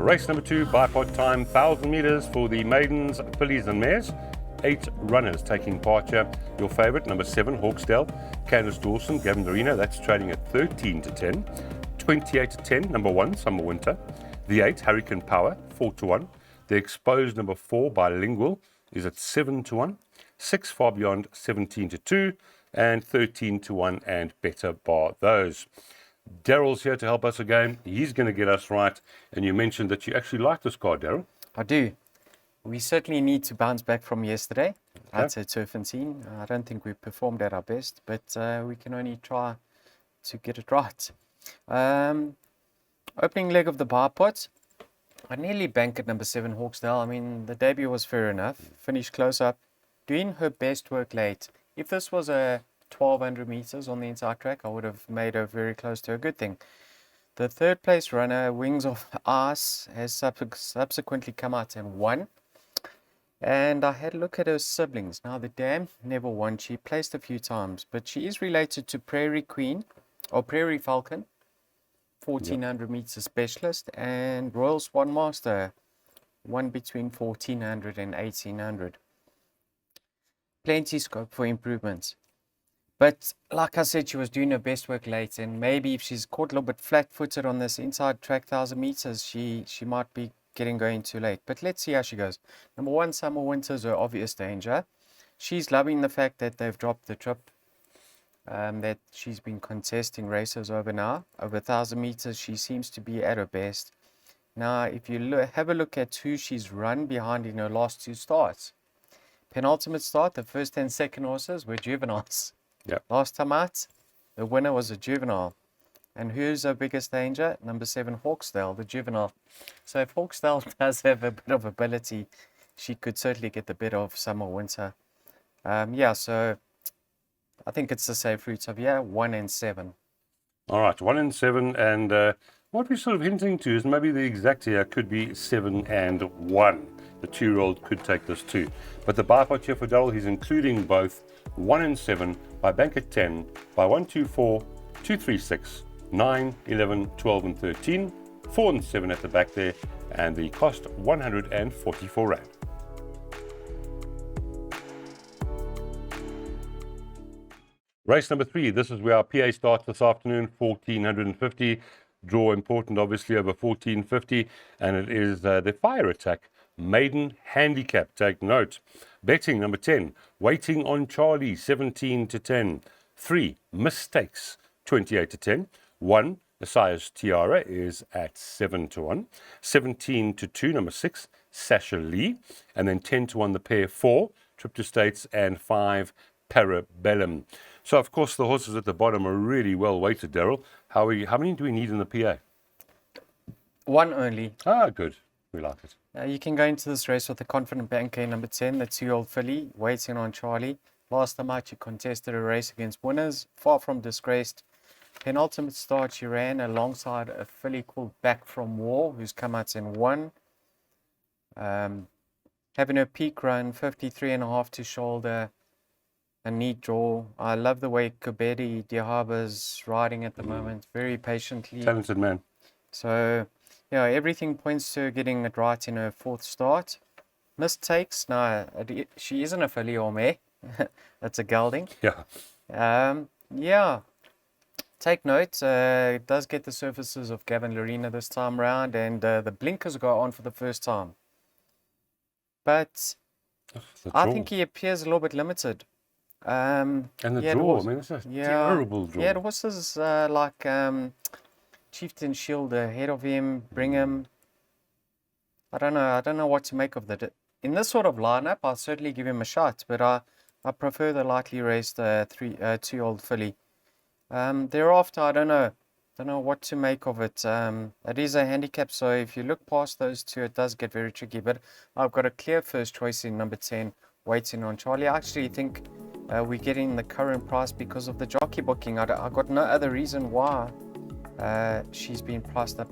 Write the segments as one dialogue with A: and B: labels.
A: Race number 2, bipod time, 1,000 meters for the maidens, fillies and mares. 8 runners taking part here. Your favorite, number 7, Hawksdale, Candice Dawson, Gavin Dorina, that's trading at 13 to 10. 28 to 10, number 1, Summer Winter. The 8, Hurricane Power, 4 to 1. The exposed number 4, Bilingual, is at 7 to 1. 6 Far Beyond, 17 to 2. And 13 to 1 and better bar those. Daryl's here to help us again. He's going to get us right. And you mentioned that you actually like this car, Daryl.
B: I do. We certainly need to bounce back from yesterday at Turffontein. I don't think we performed at our best, but we can only try to get it right. Opening leg of the bipod. I nearly banked at number 7, Hawksdale. I mean, the debut was fair enough. Finished close up, doing her best work late. If this was a 1,200 meters on the inside track, I would have made her very close to a good thing. The third place runner, Wings of Ice, has subsequently come out and won. And I had a look at her siblings. Now, the dam never won. She placed a few times, but she is related to Prairie Queen or Prairie Falcon, 1,400 meters specialist, and Royal Swan Master, won between 1,400 and 1,800. Plenty scope for improvements. But like I said, she was doing her best work late, and maybe if she's caught a little bit flat-footed on this inside track 1,000 meters, she might be getting going too late. But let's see how she goes. Number 1, Summer Winter is her obvious danger. She's loving the fact that they've dropped the trip, that she's been contesting races over now. Over 1,000 meters, she seems to be at her best. Now, if you have a look at who she's run behind in her last 2 starts, penultimate start, the first and second horses were juveniles.
A: Yep.
B: Last time out, the winner was a juvenile. And who's our biggest danger? Number 7, Hawksdale, the juvenile. So if Hawksdale does have a bit of ability, she could certainly get the better of Summer Winter. So I think it's the safe route of 1 and 7.
A: All right, 1 and 7. And what we're sort of hinting to is maybe the exact here could be 7 and 1. The 2-year-old could take this too. But the bipod here for Daryl, he's including both 1 and 7 by bank at 10, by 1, 2, 4, 2, 3, 6, 9, 11, 12 and 13, 4 and 7 at the back there, and the cost 144 Rand. Race number 3, this is where our PA starts this afternoon, 1,450. Draw important, obviously, over 1,450, and it is the Fire Attack Maiden Handicap. Take note. Betting number 10, Waiting on Charlie, 17 to 10. 3, Mistakes, 28 to 10. 1, Messiah's Tiara is at 7 to 1. 17 to 2, number 6, Sasha Lee. And then 10 to 1, the pair 4, Trip to States, and 5, Parabellum. So, of course, the horses at the bottom are really well weighted, Daryl. How many do we need in the PA?
B: 1 only.
A: Ah, good. We like it.
B: You can go into this race with the confident banker number 10, the 2-year-old filly, Waiting on Charlie. Last time out, she contested a race against winners, far from disgraced. Penultimate start, she ran alongside a filly called Back from War, who's come out and won. Having her peak run, 53.5 to shoulder, a neat draw. I love the way Kobedi Diaba's riding at the moment, very patiently.
A: Talented man.
B: So, everything points to getting it right in her 4th start. Mistakes, no, she isn't a filly or mare. That's a gelding.
A: Yeah.
B: Take note, it does get the surfaces of Gavin Dorina this time round, and the blinkers go on for the first time. But I think he appears a little bit limited.
A: And the draw, I mean, it's a terrible draw.
B: Yeah, the horses like Chieftain Shield ahead of him, Brigham. I don't know what to make of that. In this sort of lineup, I'll certainly give him a shot, but I prefer the lightly raced 2-year-old filly. Thereafter, I don't know what to make of it. It is a handicap, so if you look past those two, it does get very tricky. But I've got a clear first choice in number 10, Waiting on Charlie. I actually think we're getting the current price because of the jockey booking. I got no other reason why she's been priced up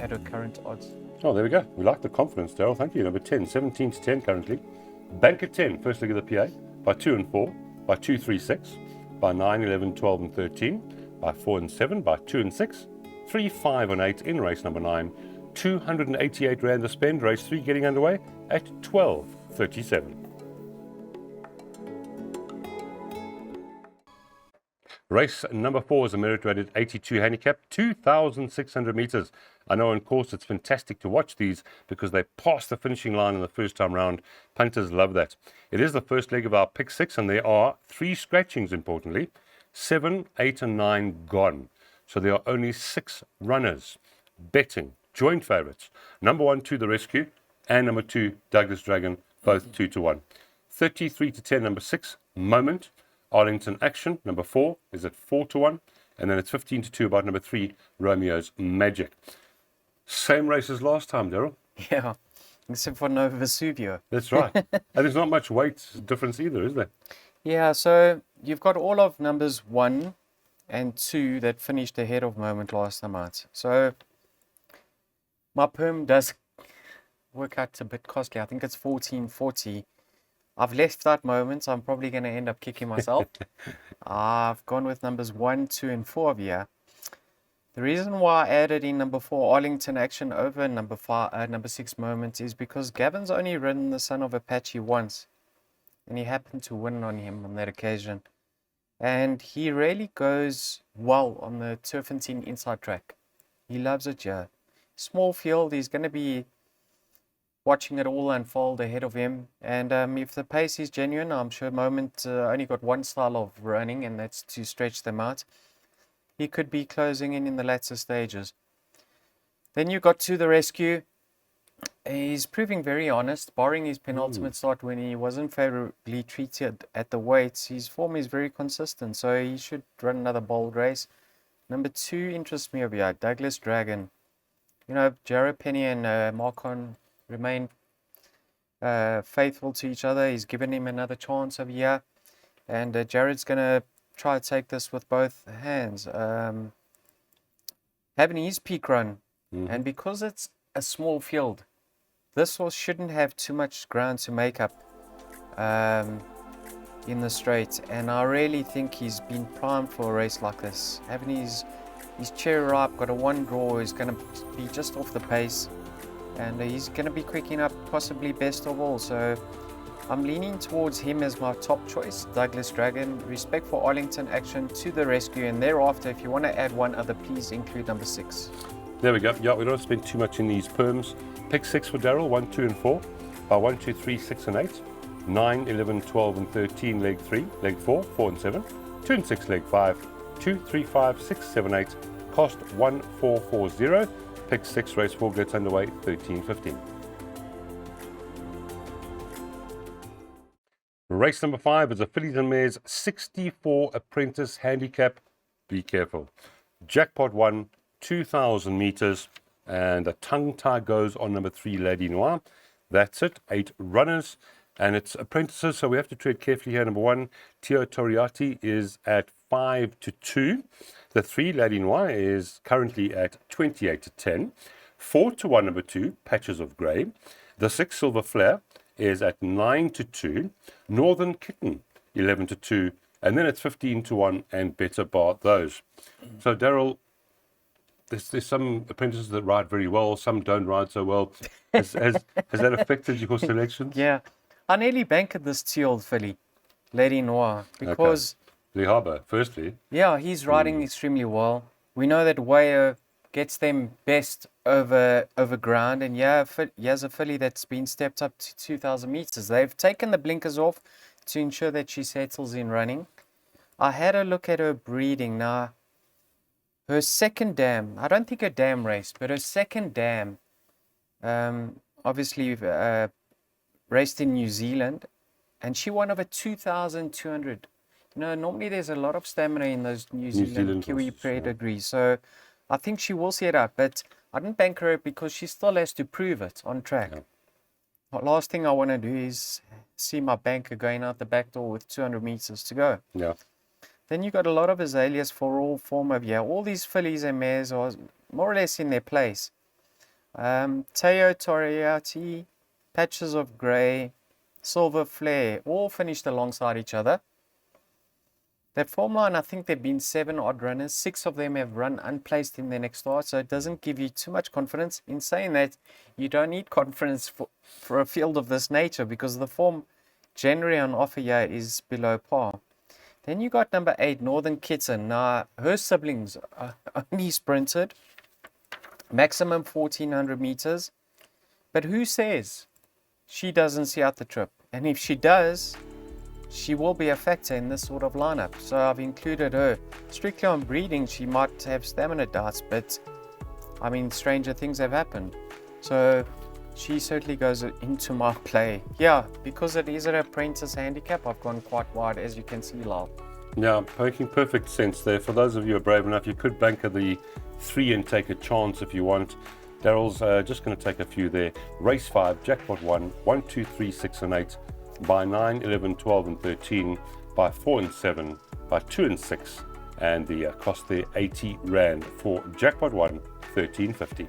B: at her current odds.
A: Oh, there we go. We like the confidence, Daryl. Thank you. Number 10, 17 to 10 currently. Bank at 10, first leg of the PA, by 2 and 4, by 2, 3, 6, by 9, 11, 12 and 13, by 4 and 7, by 2 and 6, 3, 5 and 8 in race number 9, 288 Rand to spend. Race 3 getting underway at 12:37. Race number 4 is a merit-rated 82 handicap, 2,600 meters. I know on course it's fantastic to watch these because they pass the finishing line in the first time round. Punters love that. It is the first leg of our pick 6, and there are 3 scratchings, importantly. 7, 8, and 9 gone. So there are only 6 runners. Betting, joint favourites. Number 1, To the Rescue, and number 2, Douglas Dragon, both 2 to 1. 33 to 10, number 6, Moment. Arlington Action, number 4, is at 4 to 1. And then it's 15 to 2 about number 3, Romeo's Magic. Same race as last time, Daryl.
B: Yeah, except for no Vesuvio.
A: That's right. And there's not much weight difference either, is there?
B: Yeah, so you've got all of numbers 1 and 2 that finished ahead of Moment last time out. So my perm does work out a bit costly. I think it's 14.40. I've left out Moments. I'm probably going to end up kicking myself. I've gone with numbers 1, 2, and 4 here. The reason why I added in number 4 Arlington Action over number 6 Moments is because Gavin's only ridden the Son of Apache once, and he happened to win on him on that occasion. And he really goes well on the Turffontein inside track. He loves it, yeah. Small field, he's going to be watching it all unfold ahead of him. And if the pace is genuine, I'm sure Moment only got one style of running, and that's to stretch them out. He could be closing in the latter stages. Then you got To the Rescue. He's proving very honest, barring his penultimate start when he wasn't favorably treated at the weights. His form is very consistent, so he should run another bold race. Number 2 interests me over here, Douglas Dragon. You know, Jared Penny and Marcon remain faithful to each other. He's given him another chance over here, and Jared's going to try to take this with both hands. Having his peak run, and because it's a small field, this horse shouldn't have too much ground to make up in the straight, and I really think he's been primed for a race like this. Having his cherry ripe, got a 1 draw, is going to be just off the pace, and he's going to be quicking up, possibly best of all. So I'm leaning towards him as my top choice, Douglas Dragon. Respect for Arlington Action, To the Rescue, and thereafter, if you want to add one other, please include number 6.
A: There we go. Yeah, we don't spend too much in these perms. Pick 6 for Daryl, 1, 2, and 4. By 1, 2, 3, 6, and 8. 9, 11, 12, and 13, leg 3. Leg 4, 4, and 7. 2 and 6, leg 5. 2, 3, 5, 6, 7, 8. Cost 1440. Pick 6, race 4 gets underway, 13:15. Race number 5 is a Fillies and Mares 64 Apprentice Handicap. Be careful. Jackpot 1, 2,000 meters, and a tongue tie goes on number 3, Lady Noir. That's it. 8 runners, and it's apprentices, so we have to tread carefully here. Number 1, Tio Toriati, is at 5 to 2. The 3, Lady Noir, is currently at 28 to 10. 4 to 1, number 2, Patches of Grey. The 6, Silver Flare, is at 9 to 2. Northern Kitten, 11 to 2. And then it's 15 to 1, and Better Bar those. So, Daryl, there's some apprentices that ride very well, some don't ride so well. Has that affected your selection?
B: Yeah, I nearly banked this 2-year-old filly, Lady Noir, because
A: Lee Harbour, firstly.
B: yeah, he's riding extremely well. We know that Wayo gets them best over ground, and yeah, he has a filly that's been stepped up to 2,000 meters. They've taken the blinkers off to ensure that she settles in running. I had a look at her breeding now. Her second dam, I don't think her dam raced, but her second dam, obviously raced in New Zealand, and she won over 2,200. You know, normally there's a lot of stamina in those New Zealand Kiwi
A: horses,
B: pedigrees, so I think she will see it up, but I didn't bank her because she still has to prove it on track. The last thing I want to do is see my banker going out the back door with 200 meters to go.
A: Yeah.
B: Then you got a lot of azaleas for all form of year. All these fillies and mares are more or less in their place. Teo Toriati, Patches of Grey, Silver Flare, all finished alongside each other. That form line, I think there have been 7 odd runners. 6 of them have run unplaced in their next start, so it doesn't give you too much confidence. In saying that, you don't need confidence for a field of this nature because the form generally on offer here is below par. Then you got number 8, Northern Kitten. Now, her siblings only sprinted maximum 1400 meters, but who says she doesn't see out the trip? And if she does, she will be a factor in this sort of lineup. So I've included her. Strictly on breeding, she might have stamina doubts, but I mean, stranger things have happened. So she certainly goes into my play. Yeah, because it is an apprentice handicap, I've gone quite wide, as you can see, Lyle.
A: Yeah, making perfect sense there. For those of you who are brave enough, you could banker the 3 and take a chance if you want. Daryl's just going to take a few there. Race 5, jackpot 1, 1, 2, 3, 6 and 8. By 9, 11, 12 and 13. By 4 and 7. By 2 and 6. And the cost there, 80 Rand for jackpot 1, 13.50.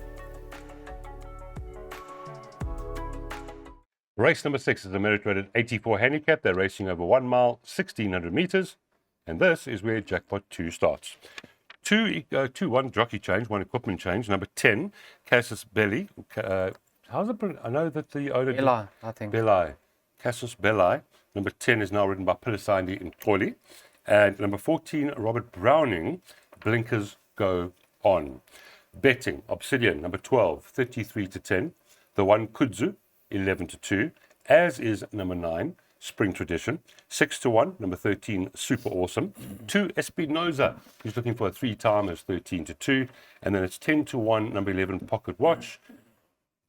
A: Race number 6 is a merit-rated 84 handicap. They're racing over 1 mile, 1,600 meters. And this is where jackpot 2 starts. 1 jockey change, 1 equipment change. Number 10, Casus Belli. How's it? I know that the owner.
B: Belli, I think.
A: Belli. Casus Belli. Number 10 is now ridden by Pilisandi in Toli. And number 14, Robert Browning. Blinkers go on. Betting, Obsidian. Number 12, 33 to 10. The 1, Kudzu, 11 to 2. As is number 9. Spring Tradition. 6 to 1, number 13, Super Awesome. 2, Espinoza, who's looking for a 3-timers, 13 to 2. And then it's 10 to 1, number 11, Pocket Watch.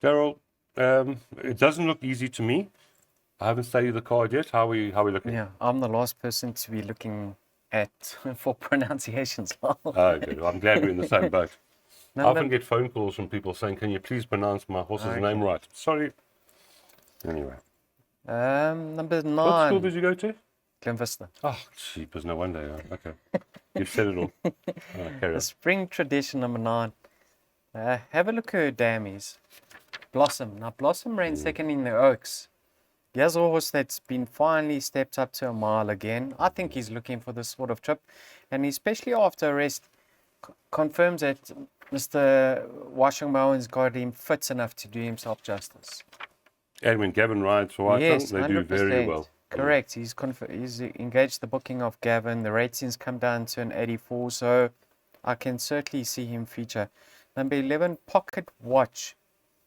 A: Daryl, it doesn't look easy to me. I haven't studied the card yet. How are we looking?
B: Yeah, I'm the last person to be looking at for pronunciations.
A: Oh, good. I'm glad we're in the same boat. I often get phone calls from people saying, can you please pronounce my horse's name right? Sorry. Anyway.
B: Number 9.
A: What school did you go to?
B: Glen Vista.
A: Oh, jeepers, no wonder. Okay. You've said it all. Carry on.
B: The Spring Tradition, number 9. Have a look at her dammies. Blossom. Now, Blossom ran second in the Oaks. Here's a horse that's been finally stepped up to a mile again. I think he's looking for this sort of trip. And especially after a rest, confirms that Mr. Washing Mowen's got him fit enough to do himself justice.
A: And when Gavin rides for Whitehall,
B: Yes,
A: they
B: 100%.
A: do very well.
B: Correct. He's engaged the booking of Gavin. The ratings come down to an 84, so I can certainly see him feature. Number 11, Pocket Watch.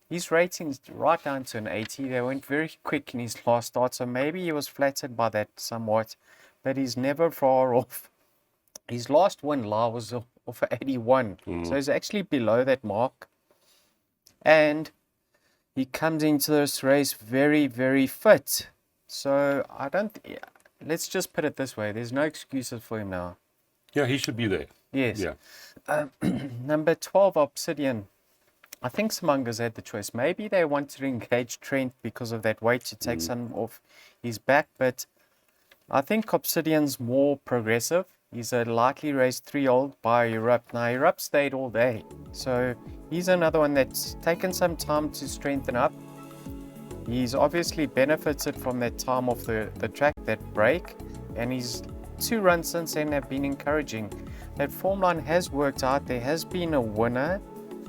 B: His ratings right down to an 80. They went very quick in his last start, so maybe he was flattered by that somewhat, but he's never far off. His last win was off 81, so he's actually below that mark. And he comes into this race very, very fit. So let's just put it this way. There's no excuses for him now.
A: Yeah, he should be there.
B: Yes.
A: Yeah.
B: Number 12, Obsidian. I think Simanga's had the choice. Maybe they wanted to engage Trent because of that weight to take some off his back. But I think Obsidian's more progressive. He's a lightly raised 3-year-old by Europe. Now, Europe stayed all day. So he's another one that's taken some time to strengthen up. He's obviously benefited from that time off the track, that break. And his 2 runs since then have been encouraging. That form line has worked out. There has been a winner.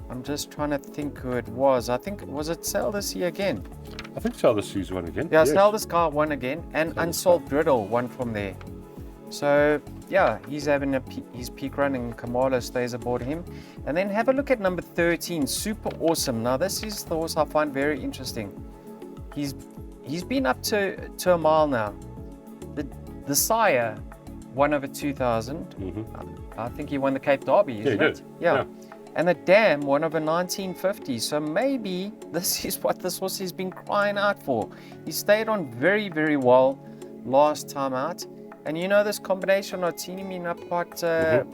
B: I'm just trying to think who it was. I think, was it Saldus again?
A: I think Saldus won again.
B: Yeah,
A: yes.
B: Saldus won again. And Unsolved Riddle won from there. So, yeah, he's having his peak run and Kamala stays aboard him. And then have a look at number 13, Super Awesome. Now, this is the horse I find very interesting. He's been up to a mile now. The sire won over 2,000. I think he won the Cape Derby, isn't it? Yeah. And the dam won over 1950. So maybe this is what this horse has been crying out for. He stayed on very, very well last time out. And you know, this combination are teaming up quite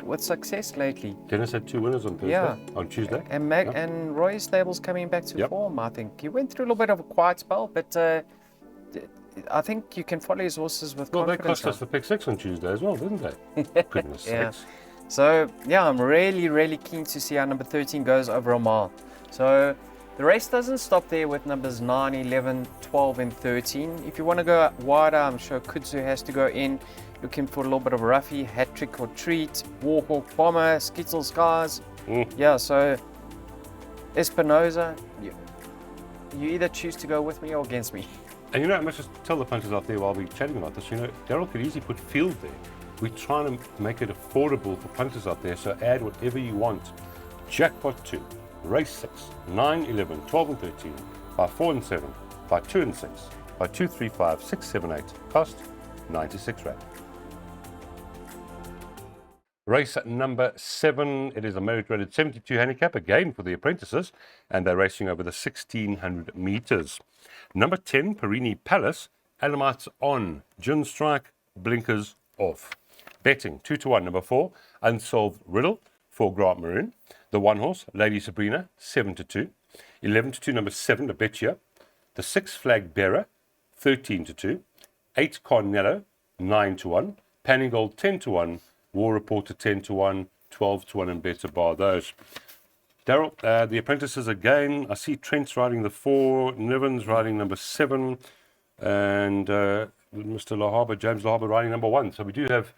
B: with success lately.
A: Dennis had 2 winners on Thursday, on Tuesday.
B: And Roy Stable's coming back to form, I think. He went through a little bit of a quiet spell, but I think you can follow his horses with confidence.
A: Well, they cost us the pick 6 on Tuesday as well, didn't they? Goodness sakes.
B: So, yeah, I'm really, really keen to see how number 13 goes over a mile. So, the race doesn't stop there with numbers 9, 11, 12, and 13. If you want to go wider, I'm sure Kudzu has to go in. looking for a little bit of a roughie, hat trick or treat, Warhawk Bomber, Skittle Skies. Yeah, so Espinoza, you either choose to go with me or against me.
A: And I must just tell the punters out there while we're chatting about this, Daryl could easily put field there. We're trying to make it affordable for punters out there, so add whatever you want. Jackpot 2, race 6, 9, 11, 12 and 13, by 4 and 7, by 2 and 6, by 2, 3, 5, 6, 7, 8, cost 96 Rand. Race number 7, it is a merit rated 72 handicap, again for the apprentices, and they're racing over the 1600 meters. Number 10, Perini Palace, Alamites on, gin strike, blinkers off. Betting 2 to 1. Number 4, Unsolved Riddle for Grant Maroon. The 1 horse, Lady Sabrina, 7 to 2. 11 to 2, number 7, the Betcha. The 6 Flag Bearer, 13 to 2. 8 Carnello, 9 to 1. Panning Gold, 10 to 1. War Reporter, 10 to 1. 12 to 1 and better bar those. Daryl, the apprentices again. I see Trent's riding the 4, Niven's riding number 7, and Mr. Lahaba, James Lahaba riding number 1. So we do have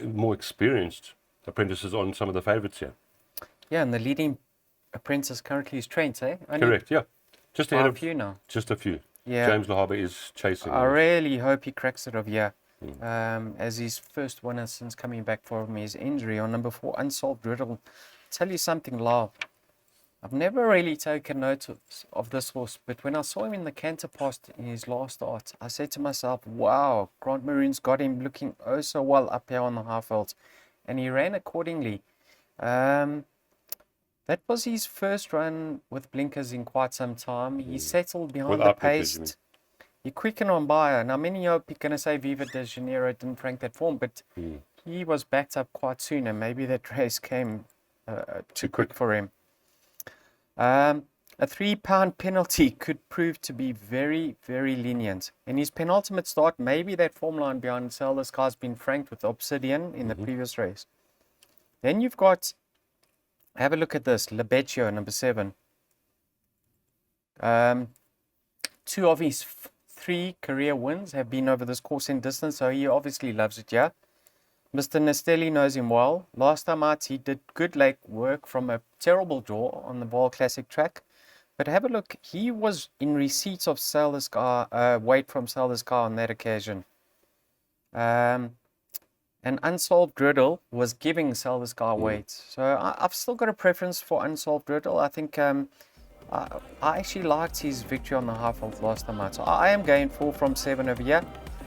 A: more experienced apprentices on some of the favourites here.
B: Yeah, and the leading apprentice currently is Trent, eh? Only
A: Correct, yeah. Just ahead of
B: you now.
A: Just a few.
B: Yeah.
A: James Lahaba is chasing.
B: I really hope he cracks it over here. As his first winner since coming back from his injury on number 4, Unsolved Riddle. Tell you something, Lau. I've never really taken note of this horse, but when I saw him in the canter post in his last start, I said to myself, wow, Grant Maroon's got him looking oh so well up here on the half field. And he ran accordingly. That was his first run with blinkers in quite some time. He settled behind the pace. He quickened on by. Now, many are going to say Viva de Janeiro didn't frank that form, but he was backed up quite soon, and maybe that race came too quick for him. A £3 penalty could prove to be very, very lenient. In his penultimate start, maybe that form line behind Sell the Sky's been franked with Obsidian in the previous race. Then you've got, have a look at this, Lebeccio, number 7. 2 of his 3 career wins have been over this course in distance, so he obviously loves it, yeah? Mr. Nastelli knows him well. Last time out, he did good late work from a terrible draw on the Vaal Classic track. But have a look. He was in receipt of Sell the Sky, weight from Sell the Sky on that occasion. An Unsolved Riddle was giving Sell the Sky weight. So I've still got a preference for Unsolved Riddle. I think I actually liked his victory on the half field last time out. So I am going 4 from 7 over here.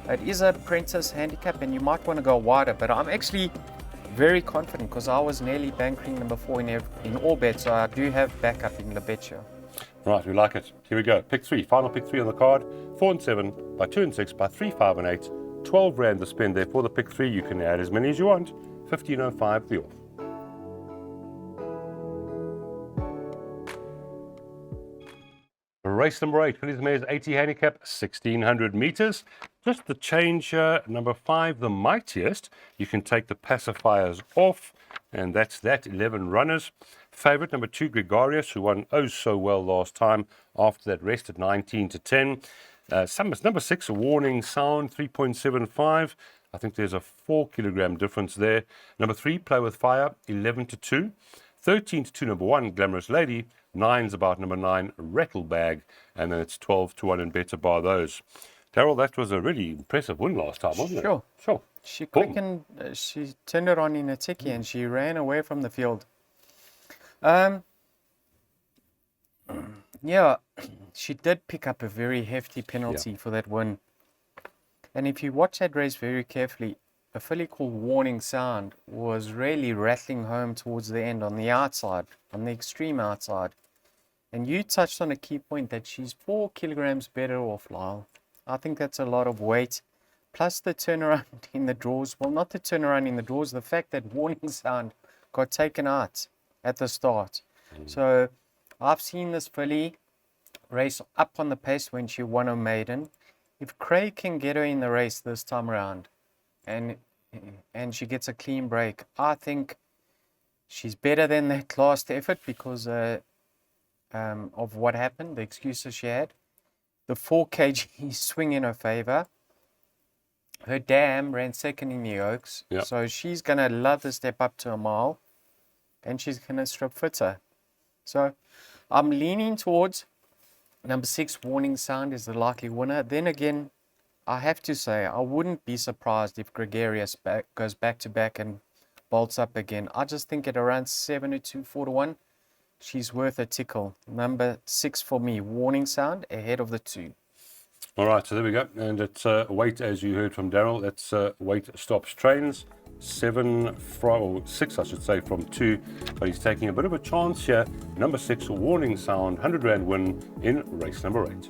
B: It is a apprentice handicap, and you might want to go wider, but I'm actually very confident because I was nearly bankering number 4 in all bets, so I do have backup in Lebeccio.
A: Right, we like it. Here we go. Pick 3, final pick 3 on the card. 4 and 7, by 2 and 6, by 3, 5 and 8. 12 Rand to spend there for the pick 3. You can add as many as you want. 15.05 the off. Race number 8, Phillies Mares 80 handicap, 1600 meters. Just to change number 5, the mightiest. You can take the pacifiers off, and that's that. 11 runners. Favorite number 2, Gregarious, who won oh so well last time after that rest at 19 to 10. Number 6, a Warning Sound, 3.75. I think there's a 4 kilogram difference there. Number 3, Play with Fire, 11 to 2. 13 to 2, number 1, Glamorous Lady. 9's about number 9, Rattle Bag. And then it's 12 to 1 and better bar those. Daryl, that was a really impressive win last time, wasn't it? Sure.
B: She quickened, she turned it on in a ticky and she ran away from the field. Yeah, she did pick up a very hefty penalty for that win. And if you watch that race very carefully, a filly called Warning Sound was really rattling home towards the end on the outside, on the extreme outside. And you touched on a key point that she's 4 kilograms better off, Lyle. I think that's a lot of weight. Plus the turnaround in the draws. Well, not the turnaround in the draws, the fact that Warning Sound got taken out at the start. So I've seen this filly race up on the pace when she won a maiden. If Craig can get her in the race this time around, and she gets a clean break, I think she's better than that last effort because of what happened, the excuses she had. The 4 kg swing in her favor. Her dam ran second in the Oaks,
A: Yeah.
B: so she's gonna love the step up to a mile, and she's gonna strip fitter. So I'm leaning towards number 6, Warning Sound, is the likely winner. Then again, I have to say I wouldn't be surprised if Gregarious goes back to back and bolts up again. I just think at around 7-2, 4-1, she's worth a tickle. Number 6 for me, Warning Sound, ahead of the 2.
A: All right, so there we go. And it's weight, as you heard from Daryl, it's weight stops trains. 7 from, or 6, I should say, from 2. But he's taking a bit of a chance here. Number 6, Warning Sound, 100 Rand win in race number 8.